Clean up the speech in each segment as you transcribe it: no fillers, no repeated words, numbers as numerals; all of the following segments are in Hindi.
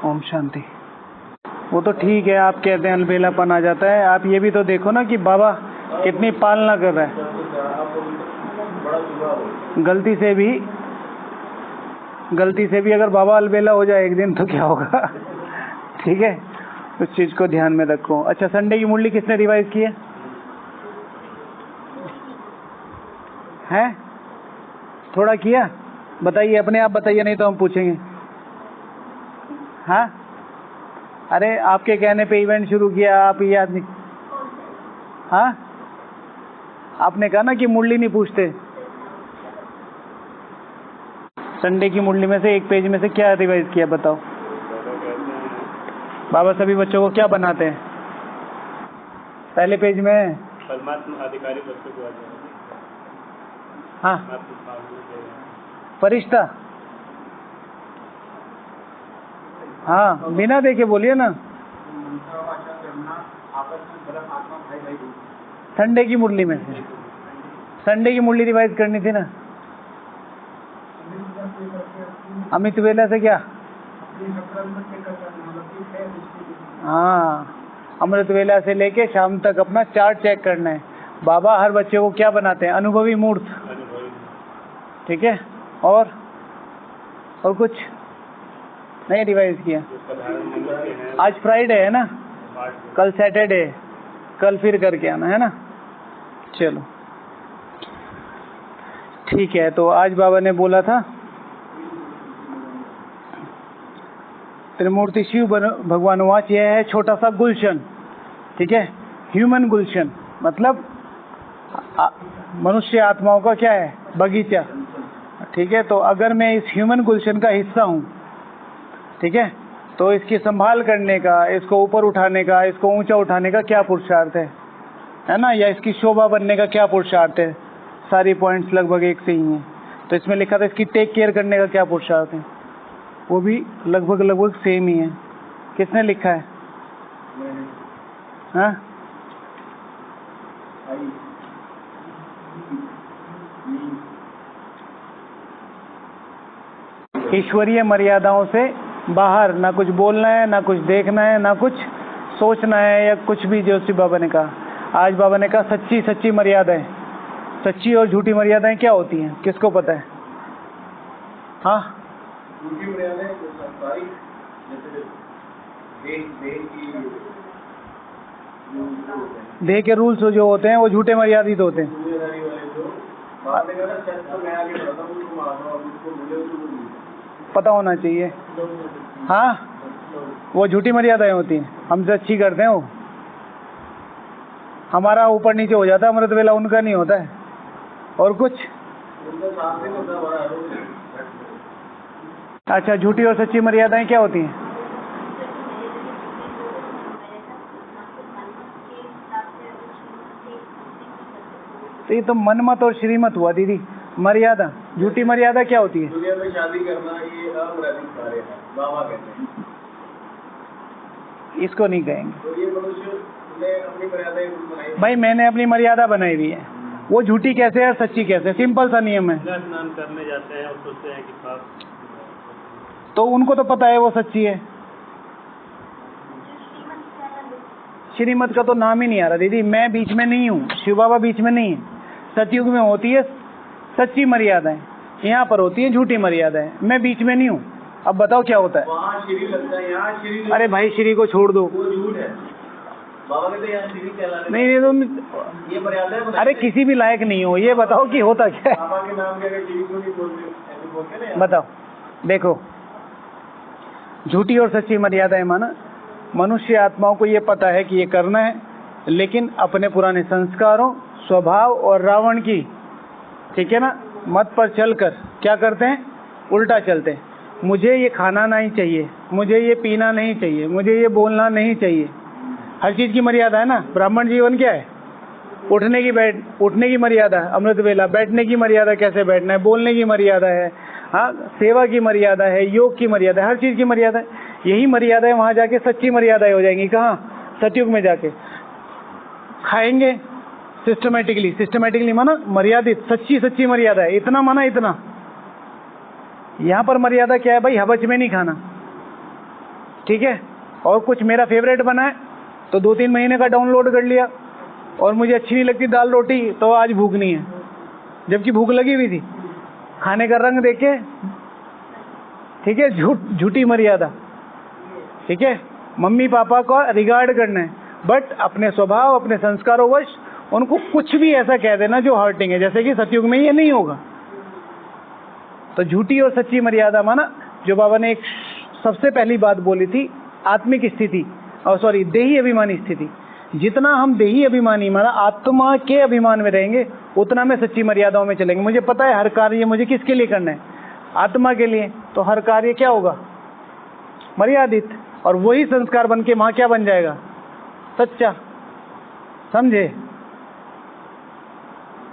ओम शांति। वो तो ठीक है, आप कहते हैं अलबेलापन आ जाता है, आप ये भी तो देखो ना कि बाबा कितनी पालना कर रहा है। गलती से भी अगर बाबा अलबेला हो जाए एक दिन तो क्या होगा। ठीक है, उस चीज को ध्यान में रखो। अच्छा, संडे की मुरली किसने रिवाइज की है? थोड़ा किया? बताइए, अपने आप बताइए, नहीं तो हम पूछेंगे। हाँ, अरे आपके कहने पे इवेंट शुरू किया, आप याद नहीं? हाँ, आपने कहा ना कि मुरली नहीं पूछते। संडे की मुरली में से एक पेज में से क्या रिवाइज किया बताओ? बाबा सभी बच्चों को क्या बनाते हैं? पहले पेज में परमात्मा अधिकारी बच्चों को। हाँ, फरिश्ता। हाँ, बिना देखे बोलिए ना। संडे की मुरली में से संडे की मुरली रिवाइज करनी थी ना। अमित वेला से क्या? हाँ, अमृत वेला से लेके शाम तक अपना चार्ट चेक करना है। बाबा हर बच्चे को क्या बनाते हैं? अनुभवी मूर्त। ठीक है, और कुछ नहीं रिवाइज किया। आज फ्राइडे है ना, कल सैटरडे, कल फिर करके आना है ना। चलो ठीक है, तो आज बाबा ने बोला था त्रिमूर्ति शिव भगवान वाच, यह है छोटा सा गुलशन। ठीक है, ह्यूमन गुलशन मतलब मनुष्य आत्माओं का क्या है? बगीचा। ठीक है, तो अगर मैं इस ह्यूमन गुलशन का हिस्सा हूँ, ठीक है, तो इसकी संभाल करने का, इसको ऊपर उठाने का, इसको ऊंचा उठाने का क्या पुरुषार्थ है ना, या इसकी शोभा बनने का क्या पुरुषार्थ है? सारी पॉइंट्स लगभग एक से ही हैं। तो इसमें लिखा था इसकी टेक केयर करने का क्या पुरुषार्थ है, वो भी लगभग सेम ही है। किसने लिखा है? हाँ, ईश्वरीय मर्यादाओं से बाहर ना कुछ बोलना है, ना कुछ देखना है, ना कुछ सोचना है, या कुछ भी। जोशी बाबा ने कहा, आज बाबा ने कहा सच्ची मर्यादाएं। सच्ची और झूठी मर्यादाएं क्या होती हैं, किसको पता है? हाँ, झूठी मर्यादाएं देह के रूल्स जो होते हैं वो झूठे मर्यादित होते हैं। पता होना चाहिए। हाँ, वो झूठी मर्यादाएं होती हैं, हमसे अच्छी करते हैं वो। हमारा ऊपर नीचे हो जाता है अमृत वेला, उनका नहीं होता है। और कुछ? अच्छा, झूठी और सच्ची मर्यादाएं क्या होती हैं? तो ये तो मनमत और श्रीमत हुआ दीदी। मर्यादा, झूठी मर्यादा क्या होती है? दुनिया में शादी करना ये अपराधिक कार्य है, बाबा कहते हैं। इसको नहीं कहेंगे। तो ये मनुष्य ने अपनी मर्यादाएं बनाई। भाई मैंने अपनी मर्यादा बनाई हुई है, वो झूठी कैसे है, सच्ची कैसे? सिंपल सा नियम है। स्नान करने जाते हैं और सोचते हैं कि पाप, तो उनको तो पता है वो सच्ची है। श्रीमत का तो नाम ही नहीं आ रहा दीदी। मैं बीच में नहीं हूँ, शिव बाबा बीच में नहीं है। सतयुग में होती है सच्ची मर्यादाएं, यहाँ पर होती है झूठी मर्यादाएं। मैं बीच में नहीं हूँ। अब बताओ क्या होता है? वहाँ श्री लगता है, यहाँ श्री। अरे भाई, श्री को छोड़ दो, वो झूठ है। बाबा कहते हैं यहाँ श्री कहलाने। नहीं तुम ये मर्यादा है। अरे किसी भी लायक नहीं हो। ये बताओ कि होता क्या है? बाबा के नाम के अगर श्री को नहीं बोलते, ऐसे बोलते ना। बताओ, देखो, झूठी और सच्ची मर्यादाएं माना मनुष्य आत्माओं को ये पता है कि ये करना है, लेकिन अपने पुराने संस्कारों, स्वभाव और रावण की, ठीक है ना, मत पर चलकर क्या करते हैं? उल्टा चलते हैं। मुझे ये खाना नहीं चाहिए, मुझे ये पीना नहीं चाहिए, मुझे ये बोलना नहीं चाहिए। हर चीज की मर्यादा है ना। ब्राह्मण जीवन क्या है? उठने की मर्यादा है, अमृत वेला। बैठने की मर्यादा, कैसे बैठना है। बोलने की मर्यादा है, हाँ, सेवा की मर्यादा है, योग की मर्यादा है, हर चीज की मर्यादा है। यही मर्यादा है वहां जाके सच्ची मर्यादाएं हो जाएंगी। कहाँ? सतयुग में जाके खाएंगे सिस्टमेटिकली माना मर्यादित। सच्ची मर्यादा है, इतना माना इतना। यहाँ पर मर्यादा क्या है भाई? हबच में नहीं खाना। ठीक है, और कुछ मेरा फेवरेट बना है तो 2-3 महीने का डाउनलोड कर लिया, और मुझे अच्छी नहीं लगती दाल रोटी तो आज भूख नहीं है, जबकि भूख लगी हुई थी, खाने का रंग देखे, ठीक है, झूठी मर्यादा, ठीक है। मम्मी पापा का रिगार्ड करना है, बट अपने स्वभाव अपने संस्कारों वश उनको कुछ भी ऐसा कह देना जो हर्टिंग है, जैसे कि सतयुग में ये नहीं होगा। तो झूठी और सच्ची मर्यादा माना, जो बाबा ने एक सबसे पहली बात बोली थी, आत्मिक स्थिति, और सॉरी देही अभिमानी स्थिति। जितना हम देही अभिमानी माना आत्मा के अभिमान में रहेंगे, उतना में सच्ची मर्यादाओं में चलेंगे। मुझे पता है हर कार्य मुझे किसके लिए करना है, आत्मा के लिए, तो हर कार्य क्या होगा, मर्यादित, और वही संस्कार बन के वहां क्या बन जाएगा, सच्चा। समझे,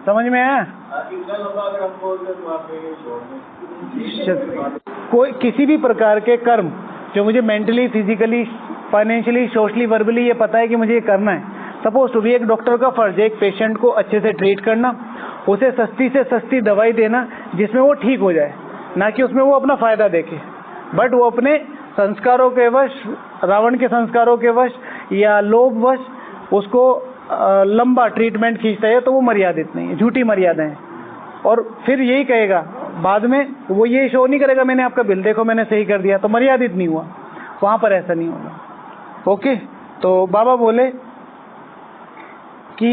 समझ में आया? कोई किसी भी प्रकार के कर्म जो मुझे mentally, physically, financially, socially, verbally ये पता है कि मुझे ये करना है, सपोज टू भी एक डॉक्टर का फर्ज है एक पेशेंट को अच्छे से ट्रीट करना, उसे सस्ती से सस्ती दवाई देना जिसमें वो ठीक हो जाए, ना कि उसमें वो अपना फायदा देखे। बट वो अपने संस्कारों के वश, रावण के संस्कारों के वश या लोभ वश उसको लंबा ट्रीटमेंट खींचता है, तो वो मर्यादित नहीं है, झूठी मर्यादा है। और फिर यही कहेगा बाद में, वो ये शो नहीं करेगा मैंने आपका बिल देखो मैंने सही कर दिया, तो मर्यादित नहीं हुआ। वहां पर ऐसा नहीं होगा। ओके, तो बाबा बोले कि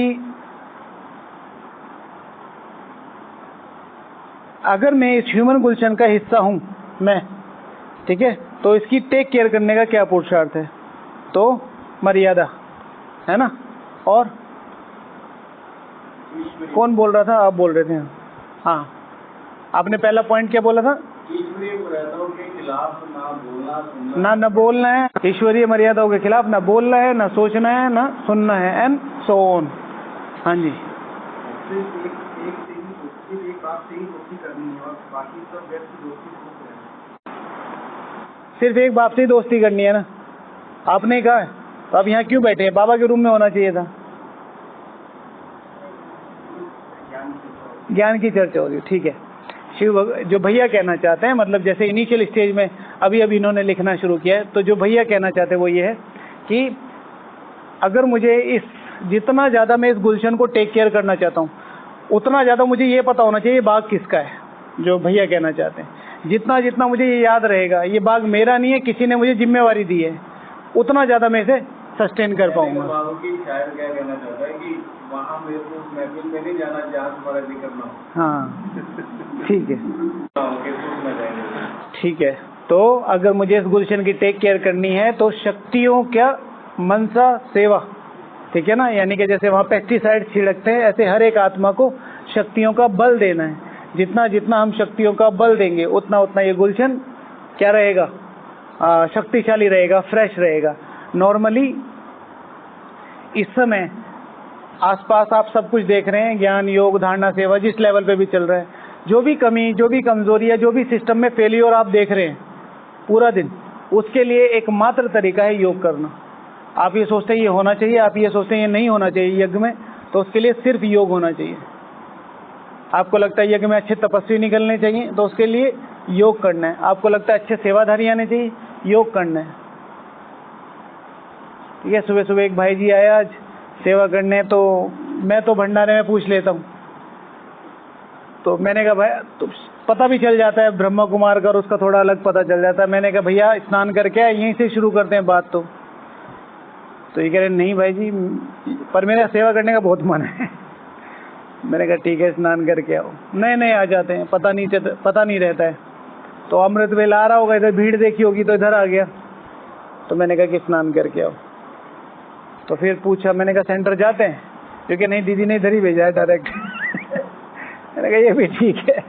अगर मैं इस ह्यूमन गुलशन का हिस्सा हूं मैं, ठीक है, तो इसकी टेक केयर करने का क्या पुरुषार्थ है, तो मर्यादा है ना। और कौन बोल रहा था, आप बोल रहे थे? हाँ, आपने पहला पॉइंट क्या बोला था? ईश्वरीय मर्यादाओं के खिलाफ ना बोलना, सुनना, ना बोलना है, ईश्वरीय मर्यादाओं के खिलाफ ना बोलना है, ना सोचना है, ना सुनना है, एंड सो ऑन। हाँ जी, सिर्फ एक बाप से ही दोस्ती करनी है ना, आपने कहा है, तो आप यहाँ क्यों बैठे हैं? बाबा के रूम में होना चाहिए था। ज्ञान की चर्चा हो रही है, ठीक है। शिव जो भैया कहना चाहते हैं, मतलब जैसे इनिशियल स्टेज में अभी इन्होंने लिखना शुरू किया है, तो जो भैया कहना चाहते हैं वो ये है कि अगर मुझे इस जितना ज़्यादा मैं इस गुलशन को टेक केयर करना चाहता हूँ, उतना ज़्यादा मुझे ये पता होना चाहिए बाग किसका है। जो भैया कहना चाहते हैं, जितना जितना मुझे ये याद रहेगा ये बाग मेरा नहीं है, किसी ने मुझे जिम्मेवारी दी है, उतना ज़्यादा मैं इसे सस्टेन कर पाऊंगा। बाबू की शायर क्या कहना चाहता है कि वहाँ मेरे को महफिल में नहीं जाना जहाँ तुम्हारा जिक्र ना हो। हाँ, ठीक है, जाएंगे। ठीक है। तो अगर मुझे इस गुलशन की टेक केयर करनी है तो शक्तियों क्या मनसा सेवा, ठीक है ना, यानी कि जैसे वहाँ पेस्टिसाइड छिड़कते हैं, ऐसे हर एक आत्मा को शक्तियों का बल देना है। जितना जितना हम शक्तियों का बल देंगे उतना उतना ये गुलशन क्या रहेगा, शक्तिशाली रहेगा, फ्रेश रहेगा। नॉर्मली इस समय आसपास आप सब कुछ देख रहे हैं, ज्ञान, योग, धारणा, सेवा, जिस लेवल पे भी चल रहा है, जो भी कमी, जो भी कमजोरी है, जो भी सिस्टम में फेलियर आप देख रहे हैं पूरा दिन, उसके लिए एकमात्र तरीका है योग करना। आप ये सोचते हैं ये होना चाहिए, आप ये सोचते हैं ये नहीं होना चाहिए यज्ञ में, तो उसके लिए सिर्फ योग होना चाहिए। आपको लगता है यज्ञ में अच्छे तपस्वी निकलने चाहिए, तो उसके लिए योग करना है। आपको लगता है अच्छे सेवाधारी आने चाहिए, योग करना है। ठीक है, सुबह सुबह एक भाई जी आया आज सेवा करने, तो मैं तो भंडारे में पूछ लेता हूँ, तो मैंने कहा भाई तो पता भी चल जाता है ब्रह्मा कुमार का, और उसका थोड़ा अलग पता चल जाता है। मैंने कहा भैया स्नान करके आए, यहीं से शुरू करते हैं बात। तो ये कह रहे नहीं भाई जी, पर मेरा सेवा करने का बहुत मन है। मैंने कहा ठीक है, स्नान करके आओ। नए नए आ जाते हैं, पता नहीं रहता है। तो अमृत वेला आ रहा होगा, इधर भीड़ देखी होगी तो इधर आ गया, तो मैंने कहा कि स्नान करके आओ। तो फिर पूछा, मैंने कहा सेंटर जाते हैं, क्योंकि नहीं दीदी ने इधर ही भेजा है डायरेक्ट। मैंने कहा ये भी ठीक है,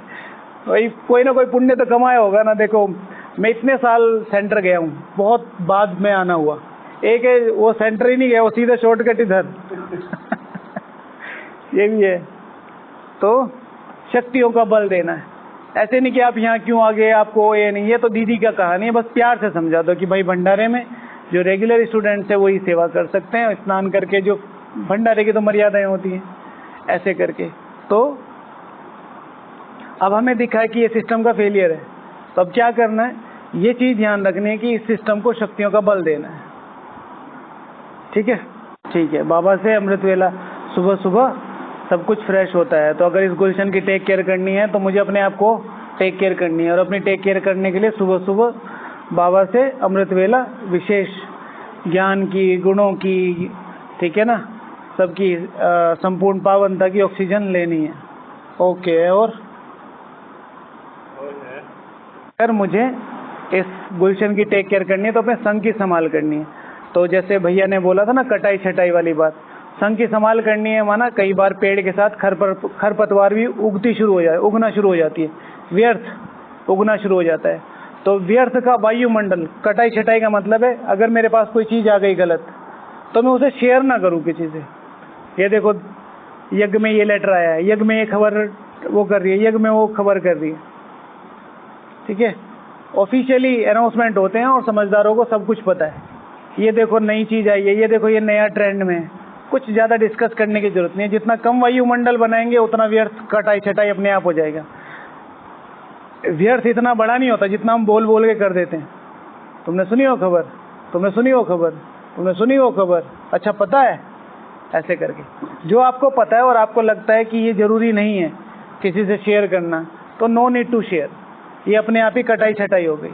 वही कोई ना कोई पुण्य तो कमाया होगा ना। देखो मैं इतने साल सेंटर गया हूँ, बहुत बाद में आना हुआ, एक है वो सेंटर ही नहीं गया, वो सीधा शॉर्टकट इधर। ये भी है। तो शक्तियों का बल देना है, ऐसे नहीं कि आप यहाँ क्यों आ गए, आपको ये नहीं, ये तो दीदी का कहानी है, बस प्यार से समझा दो कि भाई भंडारे में जो रेगुलर स्टूडेंट्स है वही सेवा कर सकते हैं, स्नान करके, जो भंडारे की तो मर्यादाएं होती हैं, ऐसे करके। तो अब हमें दिखा है कि ये सिस्टम का फेलियर है, तो अब क्या करना है ये चीज ध्यान रखनी है कि इस सिस्टम को शक्तियों का बल देना है। ठीक है, ठीक है। बाबा से अमृत वेला सुबह सुबह सब कुछ फ्रेश होता है, तो अगर इस गुलशन की टेक केयर करनी है तो मुझे अपने आप को टेक केयर करनी है, और अपनी टेक केयर करने के लिए सुबह सुबह बाबा से अमृत वेला विशेष ज्ञान की, गुणों की, ठीक है ना, सबकी संपूर्ण पावनता की ऑक्सीजन लेनी है। ओके। और अगर मुझे इस गुलशन की टेक केयर करनी है तो अपने संघ की संभाल करनी है। तो जैसे भैया ने बोला था ना कटाई छटाई वाली बात, संघ की संभाल करनी है माना कई बार पेड़ के साथ खरपतवार भी उगना शुरू हो जाती है, व्यर्थ उगना शुरू हो जाता है। तो व्यर्थ का वायुमंडल, कटाई छटाई का मतलब है अगर मेरे पास कोई चीज आ गई गलत तो मैं उसे शेयर ना करूं किसी से। ये देखो यज्ञ में ये लेटर आया है, यज्ञ में ये खबर वो कर रही है, यज्ञ में वो खबर कर रही है, ठीक है। ऑफिशियली अनाउंसमेंट होते हैं और समझदारों को सब कुछ पता है। ये देखो नई चीज आई है, ये देखो ये नया ट्रेंड में है। कुछ ज्यादा डिस्कस करने की जरूरत नहीं है। जितना कम वायुमंडल बनाएंगे उतना व्यर्थ कटाई छटाई अपने आप हो जाएगा। व्यर्थ इतना बड़ा नहीं होता जितना हम बोल बोल के कर देते हैं। तुमने सुनी हो खबर, तुमने सुनी हो खबर, तुमने सुनी हो खबर, अच्छा पता है, ऐसे करके। जो आपको पता है और आपको लगता है कि ये जरूरी नहीं है किसी से शेयर करना, तो नो नीड टू शेयर, ये अपने आप ही कटाई छटाई हो गई,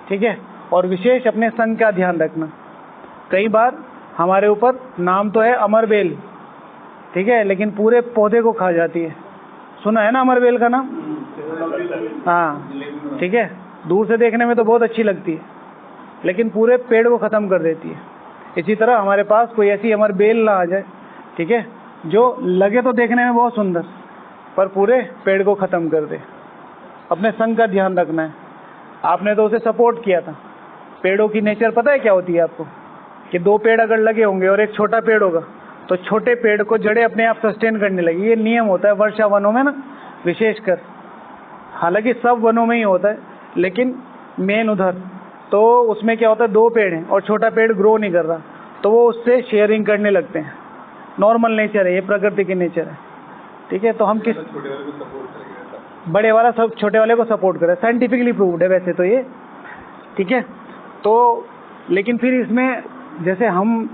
ठीक है। और विशेष अपने संघ का ध्यान रखना। कई बार हमारे ऊपर नाम तो है अमरबेल, ठीक है, लेकिन पूरे पौधे को खा जाती है। सुना है ना अमरबेल का नाम? हाँ, ठीक है। दूर से देखने में तो बहुत अच्छी लगती है, लेकिन पूरे पेड़ को खत्म कर देती है। इसी तरह हमारे पास कोई ऐसी अमरबेल ना आ जाए, ठीक है, जो लगे तो देखने में बहुत सुंदर पर पूरे पेड़ को खत्म कर दे। अपने संघ का ध्यान रखना है। आपने तो उसे सपोर्ट किया था। पेड़ों की नेचर पता है क्या होती है आपको? कि दो पेड़ अगर लगे होंगे और एक छोटा पेड़ होगा तो छोटे पेड़ को जड़ें अपने आप सस्टेन करने लगी। ये नियम होता है वर्षा वनों में ना, विशेषकर। हालांकि सब वनों में ही होता है, लेकिन मेन उधर तो उसमें क्या होता है, दो पेड़ हैं और छोटा पेड़ ग्रो नहीं कर रहा, तो वो उससे शेयरिंग करने लगते हैं। नॉर्मल नेचर है, ये प्रकृति की नेचर है, ठीक है। तो हम किस बड़े वाला सब छोटे वाले को सपोर्ट करें, साइंटिफिकली प्रूव्ड है वैसे तो ये, ठीक है। तो लेकिन फिर इसमें जैसे हम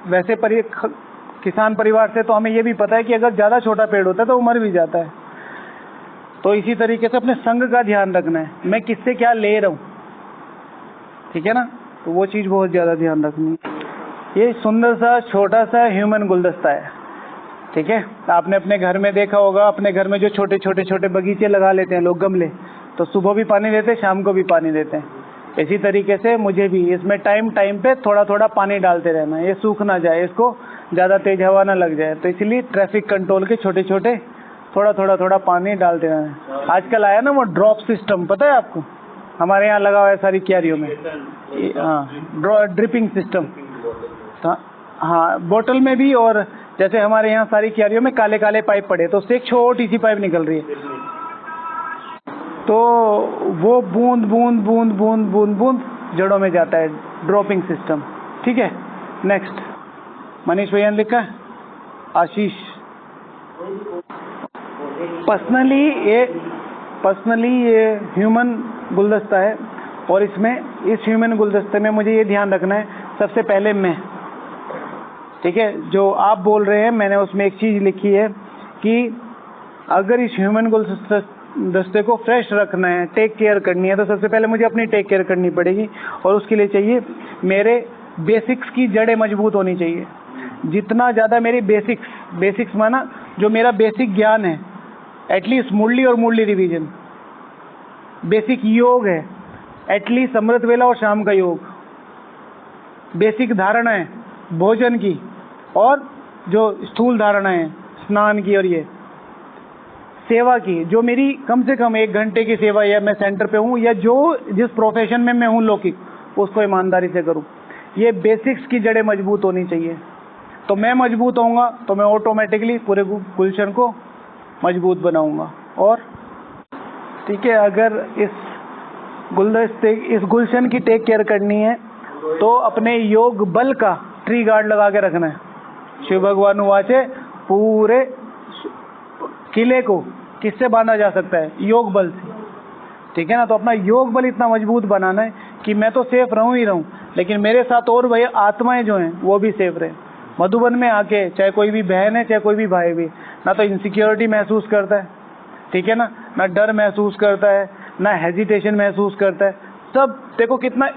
वैसे किसान परिवार से, तो हमें ये भी पता है कि अगर ज़्यादा छोटा पेड़ होता है तो वो मर भी जाता है। तो इसी तरीके से अपने संघ का ध्यान रखना है, मैं किससे क्या ले रहा हूँ, ठीक है ना। तो वो चीज़ बहुत ज़्यादा ध्यान रखनी है। ये सुंदर सा छोटा सा ह्यूमन गुलदस्ता है, ठीक है। आपने अपने घर में देखा होगा, अपने घर में जो छोटे छोटे छोटे बगीचे लगा लेते हैं लोग, गमले, तो सुबह भी पानी देते हैं, शाम को भी पानी देते हैं। इसी तरीके से मुझे भी इसमें टाइम टाइम पे थोड़ा थोड़ा पानी डालते रहना है, ये सूख ना जाए, इसको ज़्यादा तेज हवा ना लग जाए। तो इसलिए ट्रैफिक कंट्रोल के छोटे छोटे थोड़ा पानी डालते रहना है। आजकल आया ना वो ड्रॉप सिस्टम, पता है आपको? हमारे यहाँ लगा हुआ है सारी क्यारियों में, हाँ, ड्रिपिंग सिस्टम। हाँ, बोतल में भी, और जैसे हमारे यहाँ सारी क्यारियों में काले काले पाइप पड़े, तो उससे एक छोटी सी पाइप निकल रही है, तो वो बूंद बूंद बूंद बूंद बूंद बूंद जड़ों में जाता है, ड्रॉपिंग सिस्टम, ठीक है। नेक्स्ट, मनीष भैया ने लिखा है, आशीष। पर्सनली ये ह्यूमन गुलदस्ता है, और इसमें इस ह्यूमन गुलदस्ते में मुझे ये ध्यान रखना है, सबसे पहले मैं, ठीक है। जो आप बोल रहे हैं, मैंने उसमें एक चीज़ लिखी है कि अगर इस ह्यूमन गुलदस्ते को फ्रेश रखना है, टेक केयर करनी है, तो सबसे पहले मुझे अपनी टेक केयर करनी पड़ेगी, और उसके लिए चाहिए मेरे बेसिक्स की जड़ें मजबूत होनी चाहिए। जितना ज़्यादा मेरी बेसिक्स माना जो मेरा बेसिक ज्ञान है, एटलीस्ट मुरली और मुरली रिवीजन, बेसिक योग है, एटलीस्ट अमृत वेला और शाम का योग, बेसिक धारणा है भोजन की, और जो स्थूल धारणा है स्नान की, और ये सेवा की, जो मेरी कम से कम 1 घंटे की सेवा, या मैं सेंटर पे हूँ, या जिस प्रोफेशन में मैं हूँ लौकिक, उसको ईमानदारी से करूँ। ये बेसिक्स की जड़ें मजबूत होनी चाहिए। तो मैं मजबूत होऊंगा तो मैं ऑटोमेटिकली पूरे गुलशन को मजबूत बनाऊंगा। और ठीक है, अगर इस गुलशन की टेक केयर करनी है तो अपने योग बल का ट्री गार्ड लगा के रखना है। शिव भगवान वाचे, पूरे किले को किससे बांधा जा सकता है? योग बल से। ठीक है ना। तो अपना योग बल इतना मजबूत बनाना है कि मैं तो सेफ रहूं ही रहूं, लेकिन मेरे साथ और भाई आत्माएं जो हैं वो भी सेफ रहे। मधुबन में आके चाहे कोई भी बहन है चाहे कोई भी भाई भी, ना तो इनसिक्योरिटी महसूस करता है, ठीक है ना डर महसूस करता है, ना हेजिटेशन महसूस करता है। सब देखो कितना,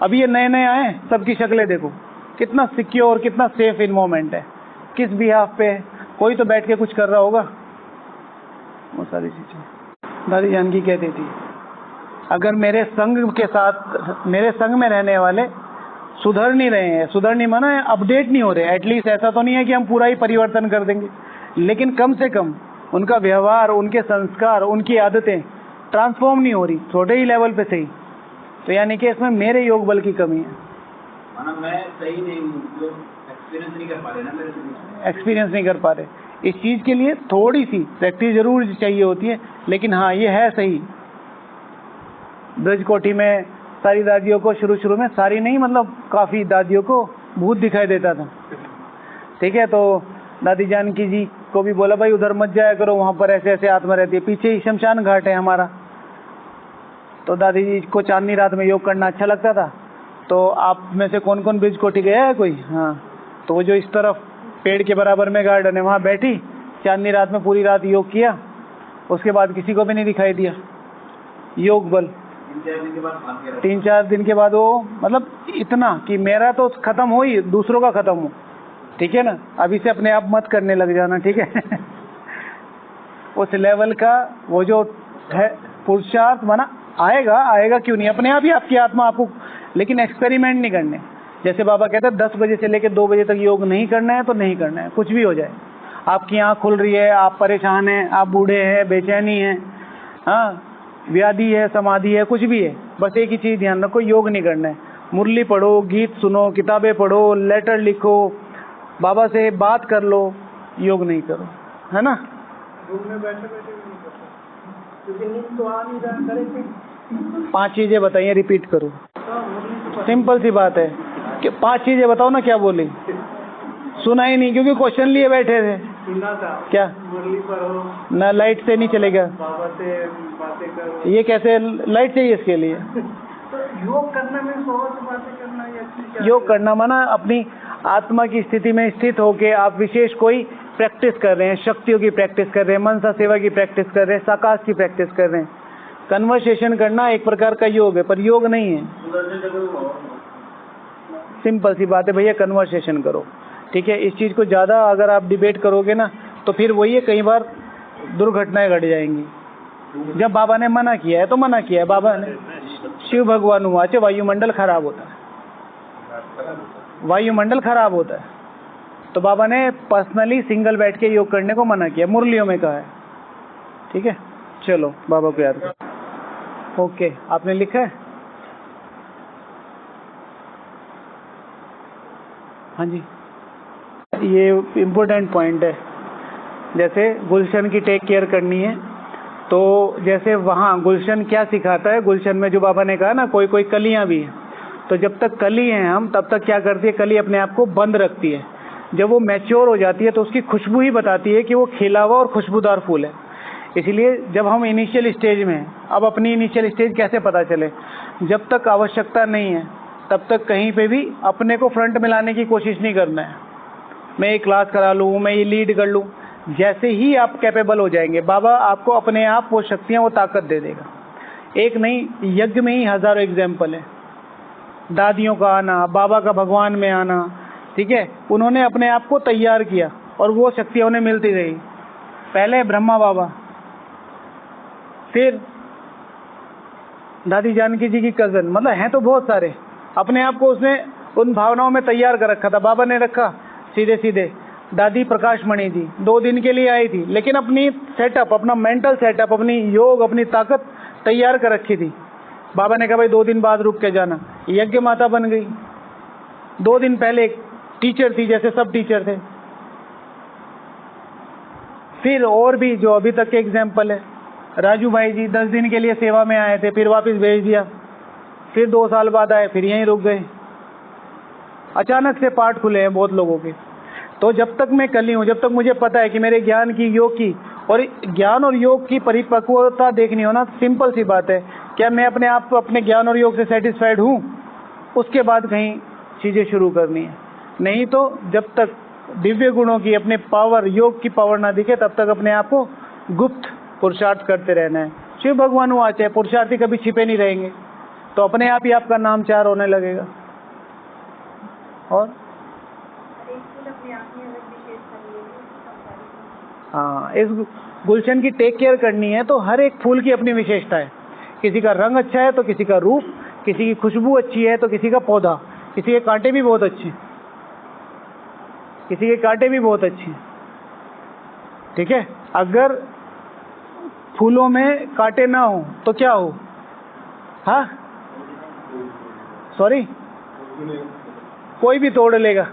अभी ये नए नए आए सबकी शक्लें देखो, कितना सिक्योर, कितना सेफ इन्वायरमेंट है, किस बिहाफ पे है, कोई तो बैठ के कुछ कर रहा होगा। वो सारी चीजें दादी जानकी कहती थी, अगर मेरे संग के साथ, मेरे संग में रहने वाले सुधर नहीं रहे हैं, सुधर नहीं माना है अपडेट नहीं हो रहे, एटलीस्ट ऐसा तो नहीं है कि हम पूरा ही परिवर्तन कर देंगे, लेकिन कम से कम उनका व्यवहार, उनके संस्कार, उनकी आदतें ट्रांसफॉर्म नहीं हो रही, छोटे ही लेवल पे सही, तो यानी कि इसमें मेरे योग बल की कमी है। मैं सही नहीं हूँ, जो एक्सपीरियंस नहीं कर पा रहे ना मेरे से, एक्सपीरियंस नहीं कर पा रहे। इस चीज के लिए थोड़ी सी प्रैक्टिस जरूर चाहिए होती है, लेकिन हाँ ये है सही। ब्रज कोठी में सारी दादियों को शुरू में, सारी नहीं मतलब काफी दादियों को भूत दिखाई देता था, ठीक है। तो दादी जानकी जी को भी बोला भाई उधर मत जाया करो, वहां पर ऐसे ऐसे आत्मा रहती है, पीछे ही शमशान घाट है हमारा। तो दादी जी को चांदनी रात में योग करना अच्छा लगता था। तो आप में से कौन कौन ब्रिज कोठी गया है कोई? हाँ, तो वो जो इस तरफ पेड़ के बराबर में गार्डन है, वहां बैठी चांदनी रात में पूरी रात योग किया, उसके बाद किसी को भी नहीं दिखाई दिया योग बल। 3-4 दिन के बाद वो मतलब इतना कि मेरा तो खत्म हो ही, दूसरों का खत्म हो, ठीक है ना। अभी से अपने आप मत करने लग जाना, ठीक है। उस लेवल का वो जो है पुरुषार्थ माना आएगा क्यों नहीं, अपने आप ही आपकी आत्मा आपको, लेकिन एक्सपेरिमेंट नहीं करने। जैसे बाबा कहते हैं 10 बजे से लेकर 2 बजे तक योग नहीं करना है तो नहीं करना है, कुछ भी हो जाए। आपकी आँख खुल रही है, आप परेशान हैं, आप बूढ़े हैं, बेचैनी हैं, हाँ व्याधि है, समाधि है, कुछ भी है, बस एक ही चीज ध्यान रखो, योग नहीं करना है। मुरली पढ़ो, गीत सुनो, किताबें पढ़ो, लेटर लिखो, बाबा से बात कर लो, योग नहीं करो, है ना। रूम में बैठे बैठे नहीं करता, क्योंकि नींद तो आ नहीं रहा करे। 5 चीजें बताइए, रिपीट करो। सिंपल सी बात है कि 5 चीजें बताओ ना, क्या बोली? सुना ही नहीं, क्योंकि क्वेश्चन लिए बैठे थे। सुना था क्या? मुरली पढ़ो, ना लाइट से नहीं चलेगा, बाबा से बातें करो। ये कैसे लाइट चाहिए इसके लिए? तो योग करने में बाबा से बातें करना ये अच्छी योग करना माना अपनी आत्मा की स्थिति में स्थित होके आप विशेष कोई प्रैक्टिस कर रहे हैं, शक्तियों की प्रैक्टिस कर रहे हैं, मनसा सेवा की प्रैक्टिस कर रहे हैं, साकाश की प्रैक्टिस कर रहे हैं। कन्वर्सेशन करना एक प्रकार का योग है, पर योग नहीं है। सिंपल सी बात है भैया, कन्वर्सेशन करो, ठीक है। इस चीज को ज्यादा अगर आप डिबेट करोगे ना तो फिर वही है, कई बार दुर्घटनाएं घट जाएंगी। जब बाबा ने मना किया है तो मना किया है, बाबा ने शिव भगवान हुआ, वायुमंडल खराब होता है, वायुमंडल खराब होता है, तो बाबा ने पर्सनली सिंगल बैठ के योग करने को मना किया, मुरलियों में कहा है, ठीक है। चलो बाबा को याद करो। ओके, आपने लिखा है? हाँ जी, ये इम्पोर्टेंट पॉइंट है। जैसे गुलशन की टेक केयर करनी है, तो जैसे वहाँ गुलशन क्या सिखाता है, गुलशन में जो बाबा ने कहा ना, कोई कोई कलियां भी है, तो जब तक कली हैं हम तब तक क्या करती है, कली अपने आप को बंद रखती है। जब वो मैच्योर हो जाती है तो उसकी खुशबू ही बताती है कि वो खिला हुआ और खुशबूदार फूल है। इसलिए जब हम इनिशियल स्टेज में हैं, अब अपनी इनिशियल स्टेज कैसे पता चले, जब तक आवश्यकता नहीं है तब तक कहीं पे भी अपने को फ्रंट में लाने की कोशिश नहीं करना है। मैं ये क्लास करा लूँ, मैं ये लीड कर लूँ, जैसे ही आप कैपेबल हो जाएंगे बाबा आपको अपने आप वो शक्तियाँ, वो ताकत दे देगा। एक नहीं, यज्ञ में ही हजारों एग्जाम्पल है, दादियों का आना, बाबा का भगवान में आना, ठीक है। उन्होंने अपने आप को तैयार किया और वो शक्तियाँ उन्हें मिलती रही। पहले ब्रह्मा बाबा, फिर दादी जानकी जी की कजन, मतलब हैं तो बहुत सारे। अपने आप को उसने उन भावनाओं में तैयार कर रखा था, बाबा ने रखा सीधे सीधे। दादी प्रकाश मणि जी 2 दिन के लिए आई थी, लेकिन अपनी सेटअप, अपना मेंटल सेटअप, अपनी योग, अपनी ताकत तैयार कर रखी थी। बाबा ने कहा भाई 2 दिन बाद रुक के जाना, यज्ञ माता बन गई। 2 दिन पहले एक टीचर थी, जैसे सब टीचर थे। फिर और भी जो अभी तक के एग्जाम्पल है, राजू भाई जी 10 दिन के लिए सेवा में आए थे, फिर वापस भेज दिया, फिर 2 साल बाद आए, फिर यहीं रुक गए। अचानक से पाठ खुले हैं बहुत लोगों के। तो जब तक मैं कली हूँ, जब तक मुझे पता है कि मेरे ज्ञान की, योग की और ज्ञान और योग की परिपक्वता देखनी हो ना, सिंपल सी बात है, क्या मैं अपने आप अपने ज्ञान और योग से सेटिस्फाइड हूँ? उसके बाद कहीं चीजें शुरू करनी है। नहीं तो जब तक दिव्य गुणों की अपने पावर, योग की पावर ना दिखे, तब तक अपने आप को गुप्त पुरुषार्थ करते रहना है। शिव भगवान वाच है, पुरुषार्थी कभी छिपे नहीं रहेंगे, तो अपने आप ही आपका नाम चार होने लगेगा। और हाँ, इस गुलशन की टेक केयर करनी है तो हर एक फूल की अपनी विशेषता है। किसी का रंग अच्छा है तो किसी का रूप, किसी की खुशबू अच्छी है तो किसी का पौधा, किसी के कांटे भी बहुत अच्छे, किसी के कांटे भी बहुत अच्छे। ठीक है, अगर फूलों में कांटे ना हो तो क्या हो? हाँ, सॉरी, कोई भी तोड़ लेगा।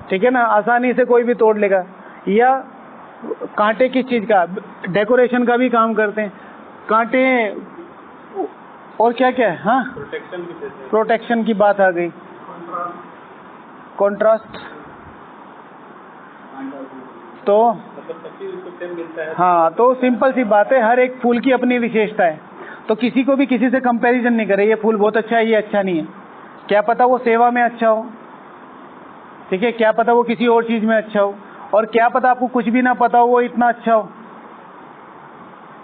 ठीक है ना, आसानी से कोई भी तोड़ लेगा। या कांटे किस चीज का? डेकोरेशन का भी काम करते हैं कांटे। और क्या क्या है? हाँ, प्रोटेक्शन की बात आ गई, कॉन्ट्रास्ट। तो हाँ, तो सिंपल सी बात है, हर एक फूल की अपनी विशेषता है। तो किसी को भी किसी से कंपैरिजन नहीं करे, ये फूल बहुत अच्छा है, ये अच्छा नहीं है। क्या पता वो सेवा में अच्छा हो, ठीक है, क्या पता वो किसी और चीज में अच्छा हो, और क्या पता आपको कुछ भी ना पता हो वो इतना अच्छा हो।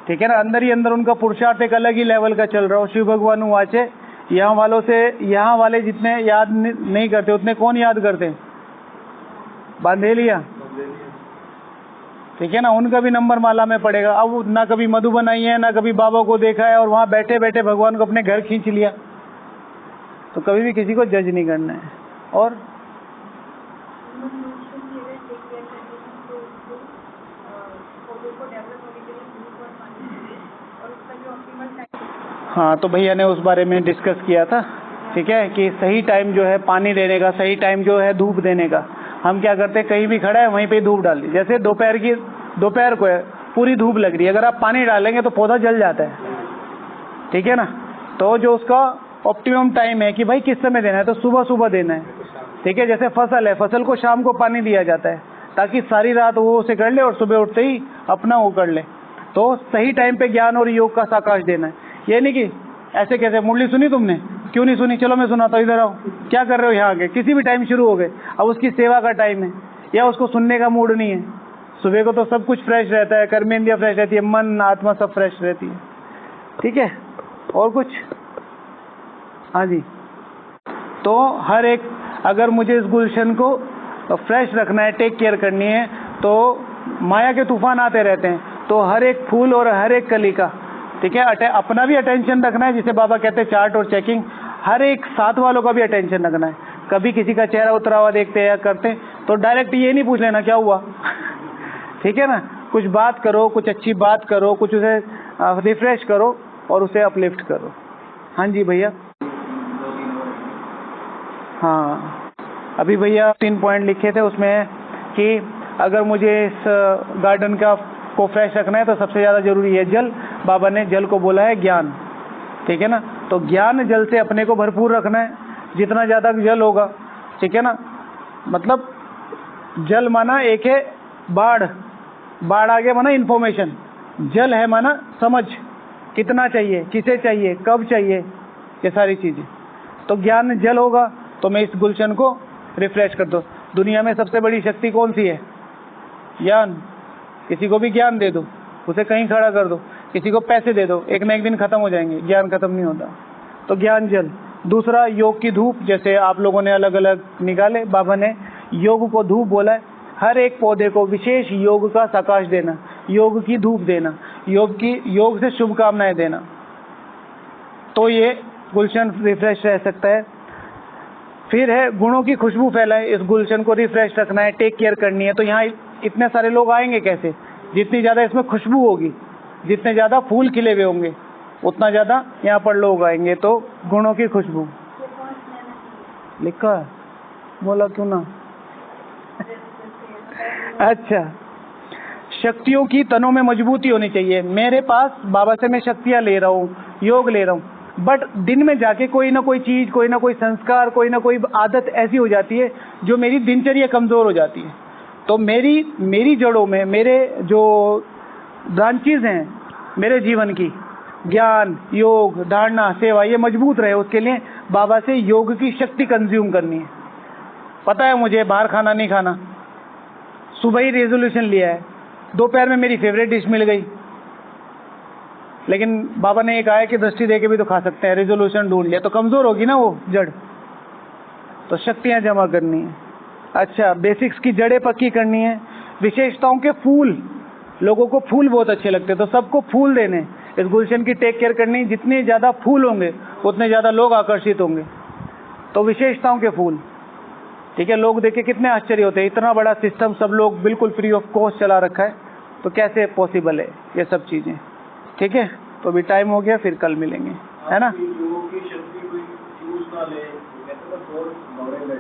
ठीक है ना, अंदर ही अंदर उनका पुरुषार्थ एक अलग ही लेवल का चल रहा हो। शिव भगवान वाचे, यहाँ वालों से, यहाँ वाले जितने याद नहीं करते उतने कौन याद करते? बांधेलिया। ठीक है ना, उनका भी नंबर माला में पड़ेगा। अब ना कभी मधुबन आई है, ना कभी बाबा को देखा है, और वहां बैठे बैठे भगवान को अपने घर खींच लिया। तो कभी भी किसी को जज नहीं करना है। और हाँ, तो भैया ने उस बारे में डिस्कस किया था। ठीक है, कि सही टाइम जो है पानी देने का, सही टाइम जो है धूप देने का। हम क्या करते हैं, कहीं भी खड़ा है वहीं पे धूप डाल दी। जैसे दोपहर को है, पूरी धूप लग रही है, अगर आप पानी डालेंगे तो पौधा जल जाता है। ठीक है ना, तो जो उसका ऑप्टिमम टाइम है कि भाई किस समय देना है, तो सुबह सुबह देना है। ठीक है, जैसे फसल है, फसल को शाम को पानी दिया जाता है ताकि सारी रात वो उसे कर ले और सुबह उठते ही अपना वो कर ले। तो सही टाइम पे ज्ञान और योग का साकाश देना है। ये नहीं कि ऐसे कैसे, मुरली सुनी तुमने? क्यों नहीं सुनी? चलो मैं सुनाता हूँ, इधर आओ। क्या कर रहे हो यहाँ आगे? किसी भी टाइम शुरू हो गए। अब उसकी सेवा का टाइम है या उसको सुनने का मूड नहीं है। सुबह को तो सब कुछ फ्रेश रहता है, कर्मेंद्रियाँ फ्रेश रहती है, मन आत्मा सब फ्रेश रहती है। ठीक है, और कुछ? हाँ जी, तो हर एक, अगर मुझे इस गुलशन को फ्रेश रखना है, टेक केयर करनी है, तो माया के तूफान आते रहते हैं, तो हर एक फूल और हर एक कली का, ठीक है, अपना भी अटेंशन रखना है, जिसे बाबा कहते हैं चार्ट और चेकिंग। हर एक साथ वालों का भी अटेंशन रखना है। कभी किसी का चेहरा उतरा हुआ देखते हैं या करते हैं तो डायरेक्ट ये नहीं पूछ लेना क्या हुआ। ठीक है ना, कुछ बात करो, कुछ अच्छी बात करो, कुछ उसे रिफ्रेश करो और उसे अपलिफ्ट करो। हाँ जी भैया। हाँ, अभी भैया 3 पॉइंट लिखे थे, उसमें कि अगर मुझे इस गार्डन का को फ्रेश रखना है तो सबसे ज़्यादा जरूरी है जल। बाबा ने जल को बोला है ज्ञान। ठीक है ना, तो ज्ञान जल से अपने को भरपूर रखना है। जितना ज़्यादा जल होगा, ठीक है ना, मतलब जल माना एक है बाढ़, बाढ़ आगे माना इन्फॉर्मेशन, जल है माना समझ, कितना चाहिए, किसे चाहिए, कब चाहिए, ये सारी चीज़ें। तो ज्ञान जल होगा तो मैं इस गुलशन को रिफ्रेश कर दो। दुनिया में सबसे बड़ी शक्ति कौन सी है? ज्ञान। किसी को भी ज्ञान दे दो, उसे कहीं खड़ा कर दो, किसी को पैसे दे दो, एक ना एक दिन खत्म हो जाएंगे, ज्ञान खत्म नहीं होता। तो ज्ञान जल। दूसरा योग की धूप, जैसे आप लोगों ने अलग अलग निकाले, बाबा ने योग को धूप बोला है। हर एक पौधे को विशेष योग का सकाश देना, योग की धूप देना, योग से शुभकामनाएं देना, तो ये गुलशन रिफ्रेश रह सकता है। फिर है गुणों की खुशबू फैलाए, इस गुलशन को रिफ्रेश रखना है, टेक केयर करनी है। तो यहाँ इतने सारे लोग आएंगे कैसे? जितनी ज़्यादा इसमें खुशबू होगी, जितने ज़्यादा फूल खिले हुए होंगे, उतना ज़्यादा यहाँ पर लोग आएंगे। तो गुणों की खुशबू लिखा है, बोला क्यों ना। अच्छा, शक्तियों की तनों में मजबूती होनी चाहिए। मेरे पास बाबा से मैं शक्तियाँ ले रहा हूँ, योग ले रहा हूँ, बट दिन में जाके कोई ना कोई चीज़, कोई ना कोई संस्कार, कोई ना कोई आदत ऐसी हो जाती है जो मेरी दिनचर्या कमज़ोर हो जाती है। तो मेरी जड़ों में, मेरे जो ब्रांचेज हैं मेरे जीवन की, ज्ञान, योग, धारणा, सेवा, ये मजबूत रहे उसके लिए बाबा से योग की शक्ति कंज्यूम करनी है। पता है मुझे बाहर खाना नहीं खाना, सुबह ही रेजोल्यूशन लिया है, दोपहर में मेरी फेवरेट डिश मिल गई, लेकिन बाबा ने एक आया कि दृष्टि दे के भी तो खा सकते हैं, रेजोल्यूशन ढूंढ लिया तो कमजोर होगी ना वो जड़, तो शक्तियां जमा करनी है। अच्छा, बेसिक्स की जड़ें पक्की करनी है। विशेषताओं के फूल, लोगों को फूल बहुत अच्छे लगते हैं तो सबको फूल देने, इस गुलशन की टेक केयर करनी। जितने ज्यादा फूल होंगे उतने ज्यादा लोग आकर्षित होंगे। तो विशेषताओं के फूल, ठीक है। लोग देखे कितने आश्चर्य होते हैं, इतना बड़ा सिस्टम सब लोग बिल्कुल फ्री ऑफ कॉस्ट चला रखा है, तो कैसे पॉसिबल है ये सब चीजें, ठीक है। तो अभी टाइम हो गया, फिर कल मिलेंगे, है ना। योग की शक्ति कोई यूज ना ले, कहते हैं ना